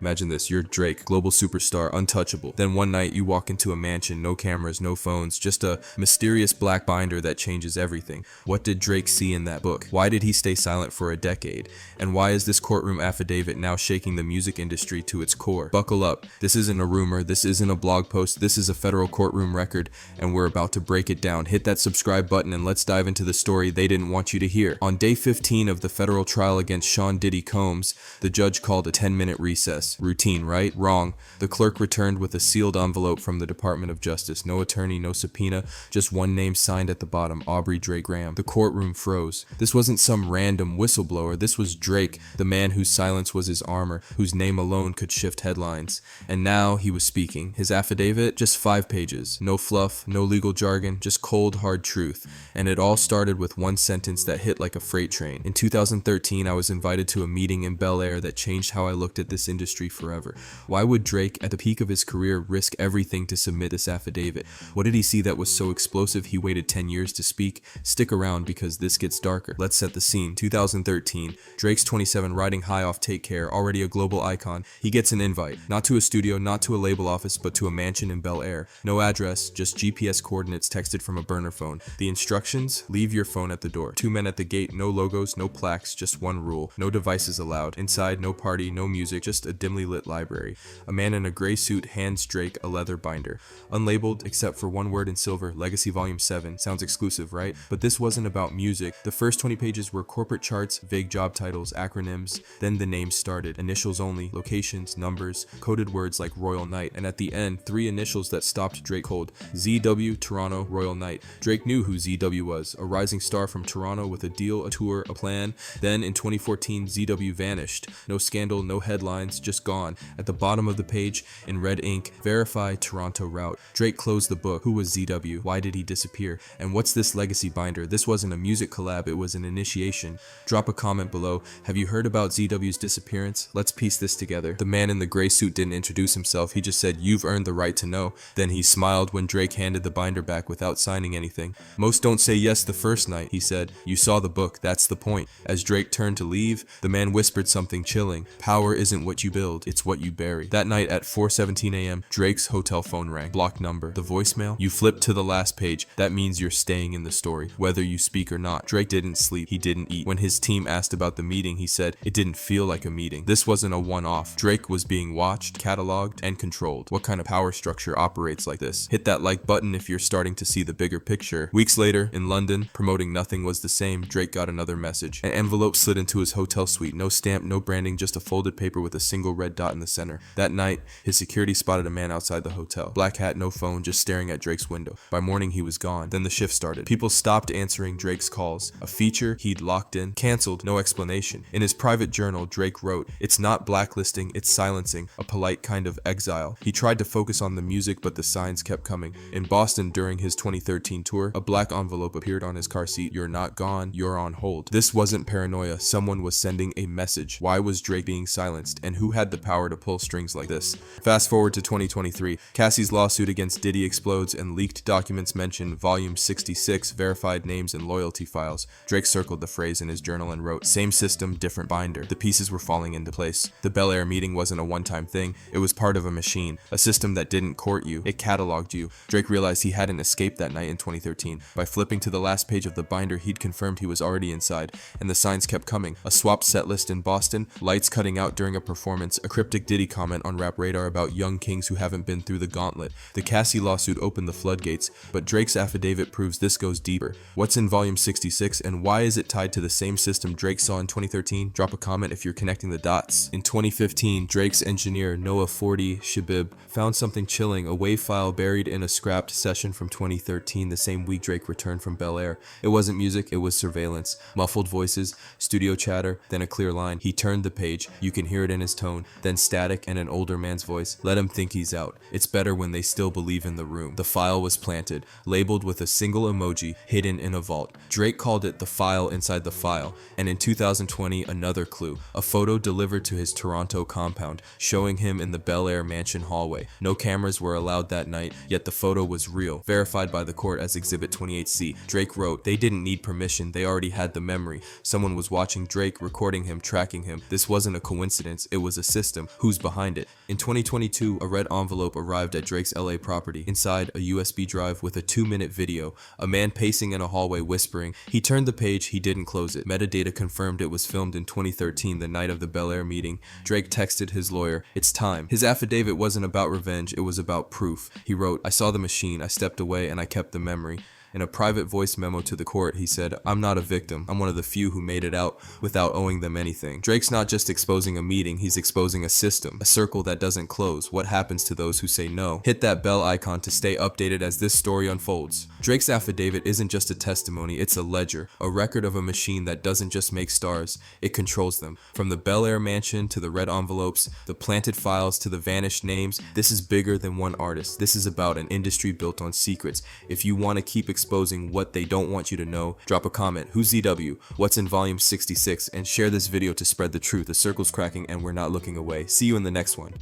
Imagine this, you're Drake, global superstar, untouchable. Then one night you walk into a mansion, no cameras, no phones, just a mysterious black binder that changes everything. What did Drake see in that book? Why did he stay silent for a decade? And why is this courtroom affidavit now shaking the music industry to its core? Buckle up, this isn't a rumor, this isn't a blog post, this is a federal courtroom record, and we're about to break it down. Hit that subscribe button and let's dive into the story they didn't want you to hear. On day 15 of the federal trial against Sean Diddy Combs, the judge called a 10-minute recess. Routine, right? Wrong. The clerk returned with a sealed envelope from the Department of Justice. No attorney, no subpoena, just one name signed at the bottom, Aubrey Drake Graham. The courtroom froze. This wasn't some random whistleblower. This was Drake, the man whose silence was his armor, whose name alone could shift headlines. And now he was speaking. His affidavit, just 5 pages. No fluff, no legal jargon, just cold, hard truth. And it all started with one sentence that hit like a freight train. In 2013, I was invited to a meeting in Bel Air that changed how I looked at this industry forever. Why would Drake, at the peak of his career, risk everything to submit this affidavit? What did he see that was so explosive he waited 10 years to speak? Stick around because this gets darker. Let's set the scene. 2013, Drake's 27, riding high off Take Care, already a global icon. He gets an invite, not to a studio, not to a label office, but to a mansion in Bel Air. No address, just GPS coordinates texted from a burner phone. The instructions, leave your phone at the door. 2 men at the gate, no logos, no plaques, just one rule. No devices allowed. Inside, no party, no music, just a dimly lit library. A man in a gray suit hands Drake a leather binder. Unlabeled, except for one word in silver, Legacy Volume 7. Sounds exclusive, right? But this wasn't about music. The first 20 pages were corporate charts, vague job titles, acronyms. Then the names started. Initials only, locations, numbers, coded words like Royal Knight. And at the end, 3 initials that stopped Drake cold. ZW, Toronto, Royal Knight. Drake knew who ZW was. A rising star from Toronto with a deal, a tour, a plan. Then in 2014, ZW vanished. No scandal, no headlines, just gone. At the bottom of the page, in red ink, verify Toronto route. Drake closed the book. Who was ZW? Why did he disappear? And what's this legacy binder? This wasn't a music collab, it was an initiation. Drop a comment below. Have you heard about ZW's disappearance? Let's piece this together. The man in the gray suit didn't introduce himself, he just said, "You've earned the right to know." Then he smiled when Drake handed the binder back without signing anything. "Most don't say yes the first night," he said. "You saw the book, that's the point." As Drake turned to leave, the man whispered something chilling. "Power isn't what you build, it's what you bury." That night at 4:17 a.m., Drake's hotel phone rang. Blocked number. The voicemail? You flip to the last page. That means you're staying in the story, whether you speak or not. Drake didn't sleep. He didn't eat. When his team asked about the meeting, he said, "It didn't feel like a meeting." This wasn't a one-off. Drake was being watched, cataloged, and controlled. What kind of power structure operates like this? Hit that like button if you're starting to see the bigger picture. Weeks later, in London, promoting nothing was the same, Drake got another message. An envelope slid into his hotel suite. No stamp, no branding, just a folded paper with a single red dot in the center. That night, his security spotted a man outside the hotel. Black hat, no phone, just staring at Drake's window. By morning, he was gone. Then the shift started. People stopped answering Drake's calls. A feature he'd locked in, canceled, no explanation. In his private journal, Drake wrote, "It's not blacklisting, it's silencing, a polite kind of exile." He tried to focus on the music, but the signs kept coming. In Boston during his 2013 tour, a black envelope appeared on his car seat. "You're not gone, you're on hold." This wasn't paranoia. Someone was sending a message. Why was Drake being silenced? And who had the power to pull strings like this? Fast forward to 2023. Cassie's lawsuit against Diddy explodes and leaked documents mention Volume 66, verified names and loyalty files. Drake circled the phrase in his journal and wrote, "Same system, different binder." The pieces were falling into place. The Bel Air meeting wasn't a one-time thing. It was part of a machine, a system that didn't court you. It cataloged you. Drake realized he hadn't escaped that night in 2013. By flipping to the last page of the binder, he'd confirmed he was already inside, and the signs kept coming. A swapped set list in Boston, lights cutting out during a performance, a cryptic Diddy comment on Rap Radar about young kings who haven't been through the gauntlet. The Cassie lawsuit opened the floodgates, but Drake's affidavit proves this goes deeper. What's in Volume 66, and why is it tied to the same system Drake saw in 2013? Drop a comment if you're connecting the dots. In 2015, Drake's engineer Noah 40 Shabib found something chilling, a WAV file buried in a scrapped session from 2013, the same week Drake returned from Bel Air. It wasn't music, it was surveillance. Muffled voices, studio chatter, then a clear line. He turned the page, you can hear it in his tone, then static and an older man's voice. "Let him think he's out. It's better when they still believe in the room." The file was planted, labeled with a single emoji, hidden in a vault. Drake called it the file inside the file, and in 2020, another clue, a photo delivered to his Toronto compound, showing him in the Bel Air mansion hallway. No cameras were allowed that night, yet the photo was real, verified by the court as Exhibit 28C. Drake wrote, "They didn't need permission, they already had the memory. Someone was watching Drake, recording him, tracking him. This wasn't a coincidence, it was a system, who's behind it. In 2022, a red envelope arrived at Drake's LA property. Inside, a USB drive with a 2-minute video, a man pacing in a hallway whispering. He turned the page, he didn't close it. Metadata confirmed it was filmed in 2013, the night of the Bel Air meeting. Drake texted his lawyer, "It's time." His affidavit wasn't about revenge, it was about proof. He wrote, "I saw the machine, I stepped away, and I kept the memory." In a private voice memo to the court, he said, "I'm not a victim. I'm one of the few who made it out without owing them anything." Drake's not just exposing a meeting, he's exposing a system, a circle that doesn't close. What happens to those who say no? Hit that bell icon to stay updated as this story unfolds. Drake's affidavit isn't just a testimony, it's a ledger, a record of a machine that doesn't just make stars, it controls them. From the Bel Air mansion to the red envelopes, the planted files to the vanished names, this is bigger than one artist. This is about an industry built on secrets. If you want to keep exposing what they don't want you to know, drop a comment. Who's ZW? What's in volume 66? And share this video to spread the truth. The circle's cracking and we're not looking away. See you in the next one.